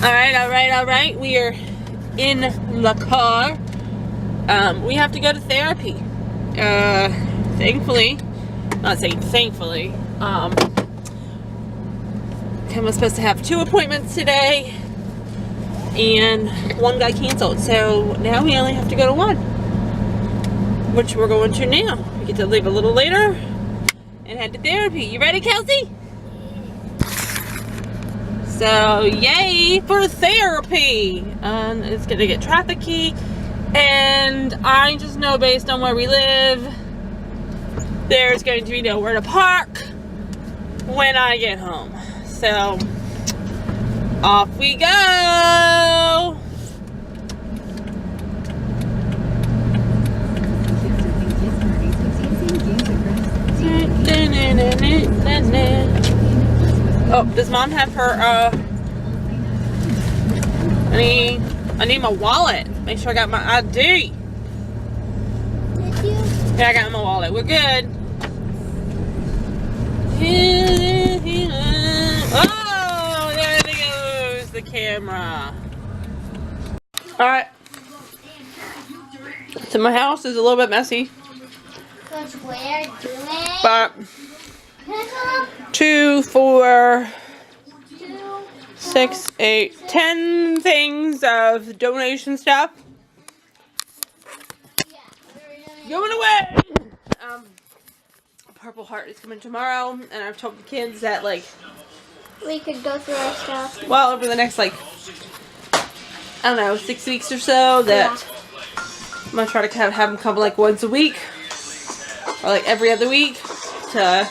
Alright. We are in the car. We have to go to therapy. Thankfully, not saying thankfully, Kim was supposed to have 2 appointments today, and 1 got canceled. So now we only have to go to 1, which we're going to now. We get to leave a little later and head to therapy. You ready, Kelsey? So, yay for therapy! It's gonna get traffic key, and I just know based on where we live, there's going to be nowhere to park when I get home. So, off we go! Oh, does Mom have her, I need my wallet. Make sure I got my ID. Did you? Yeah, I got my wallet. We're good. Oh, there goes the camera. Alright. So my house is a little bit messy. Because we're doing... But 2, 4, 6, 8, 10 things of donation stuff going away. Purple Heart is coming tomorrow, and I've told the kids that, like, we could go through our stuff. well, over the next, like, I don't know, 6 weeks or so, that I'm gonna try to have them come like once a week or like every other week to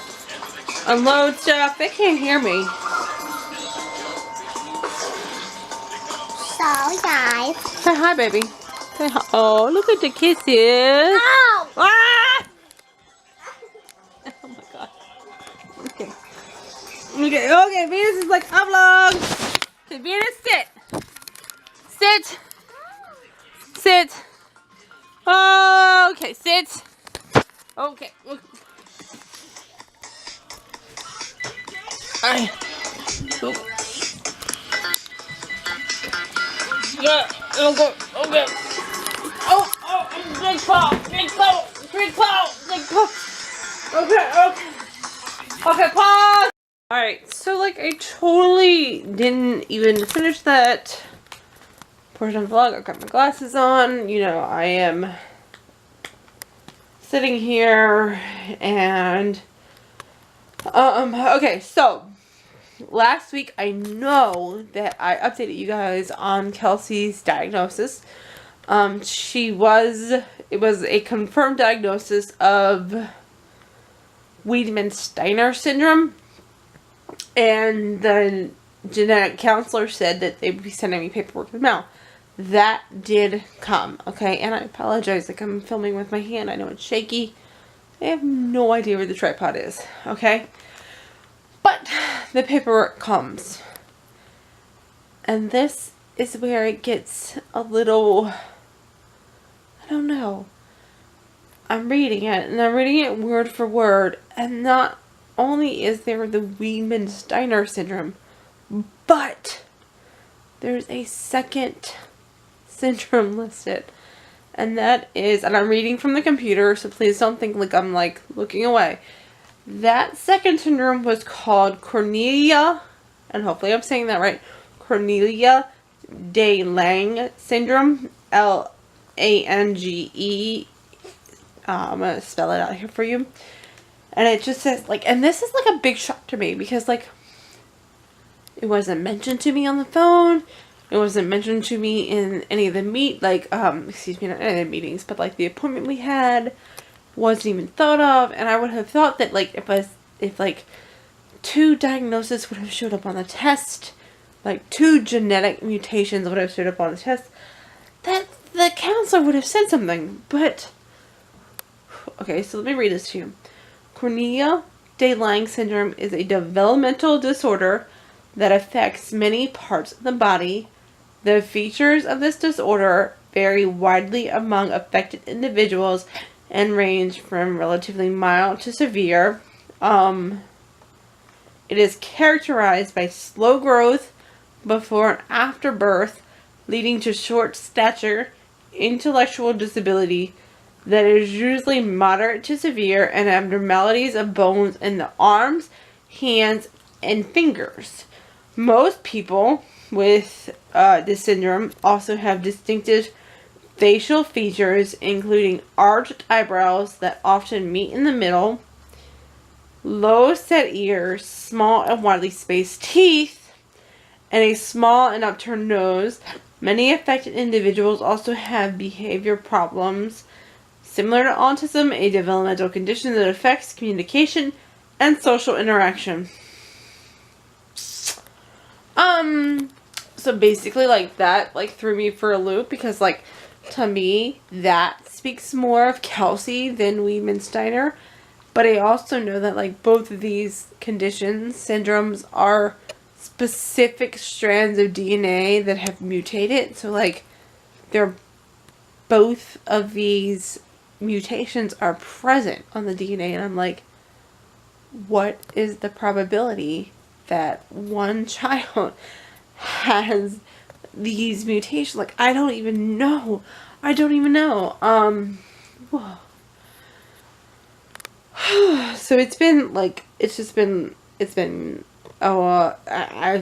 unload stuff. They can't hear me. So, guys. Say hi, baby. Say hi. Oh, look at the kisses. Ow! Ah! Oh my god. Okay. Okay, Venus is like, I'm long. Okay, Venus, sit. Sit. Sit. Okay, sit. Okay. Alright. Yeah, okay. Oh, big paw. Okay, pause. Alright, so like I totally didn't even finish that portion of the vlog. I got my glasses on. You know, I am sitting here and okay, so last week I know that I updated you guys on Kelsey's diagnosis. It was a confirmed diagnosis of Weidemann-Steiner Syndrome, and the genetic counselor said that they would be sending me paperwork in the mail. That did come, okay, and I apologize, like I'm filming with my hand. I know it's shaky. I have no idea where the tripod is, okay, but the paperwork comes, and this is where it gets a little, I don't know. I'm reading it, and I'm reading it word for word, and not only is there the Weidemann-Steiner Syndrome, but there's a second syndrome listed, and that is, and I'm reading from the computer, so please don't think like I'm like looking away. That second syndrome was called Cornelia, and hopefully I'm saying that right, Cornelia De Lange Syndrome, Lange. I'm going to spell it out here for you. And it just says, like, and this is like a big shock to me because, like, it wasn't mentioned to me on the phone. It wasn't mentioned to me in any of the not any of the meetings, but like the appointment we had wasn't even thought of. And I would have thought that, like, if like 2 diagnoses would have showed up on the test, like 2 genetic mutations would have showed up on the test, that the counselor would have said something. But okay, so let me read this to you. Cornelia De Lange Syndrome is a developmental disorder that affects many parts of the body. The features of this disorder vary widely among affected individuals and range from relatively mild to severe. It is characterized by slow growth, before and after birth, leading to short stature, intellectual disability that is usually moderate to severe, and abnormalities of bones in the arms, hands, and fingers. Most people with this syndrome also have distinctive facial features, including arched eyebrows that often meet in the middle, low set ears, small and widely spaced teeth, and a small and upturned nose. Many affected individuals also have behavior problems similar to autism, a developmental condition that affects communication and social interaction. So basically, like, that, like, threw me for a loop, because, like, to me, that speaks more of Kelsey than Weidemann-Steiner. But I also know that, like, both of these conditions, syndromes, are specific strands of DNA that have mutated. So, like, they're both of these mutations are present on the DNA. And I'm like, what is the probability that one child has these mutations? Like, I don't even know. So it's been like, I've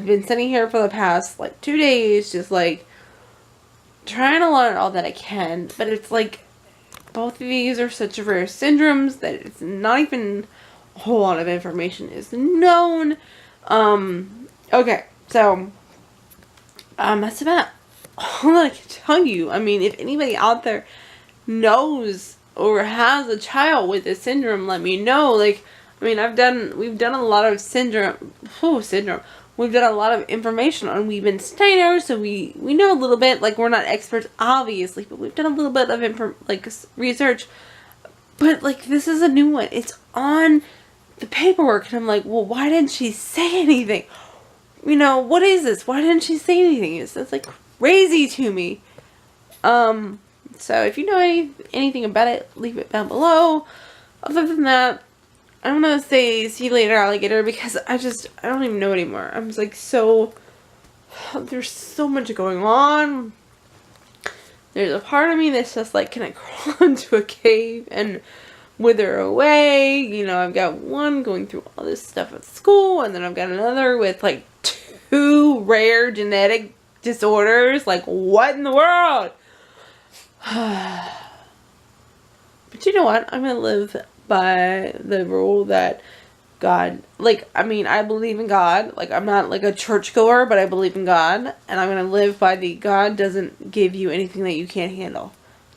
been sitting here for the past like 2 days, just like trying to learn all that I can, but it's like both of these are such rare syndromes that it's not even a whole lot of information is known. Okay, so that's about all that I can tell you. I mean, if anybody out there knows or has a child with this syndrome, let me know. Like, I mean, we've done a lot of syndrome. We've done a lot of information on Weidemann-Steiner, so we know a little bit. Like, we're not experts, obviously, but we've done a little bit of research. But, like, this is a new one. It's on the paperwork, and I'm like, well, why didn't she say anything? You know, what is this? Why didn't she say anything? It's like crazy to me. So if you know anything about it, leave it down below. Other than that, I'm gonna say see you later, alligator, because I don't even know anymore. I'm just like, there's so much going on. There's a part of me that's just like, can I crawl into a cave and wither away? You know, I've got one going through all this stuff at school, and then I've got another with like 2 rare genetic disorders. Like, what in the world? But you know what? I'm gonna live by the rule that God, like, I mean, I believe in God. Like, I'm not like a churchgoer, but I believe in God, and I'm gonna live by the God doesn't give you anything that you can't handle.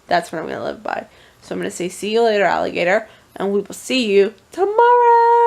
That's what I'm gonna live by. So I'm gonna say see you later, alligator, and we will see you tomorrow.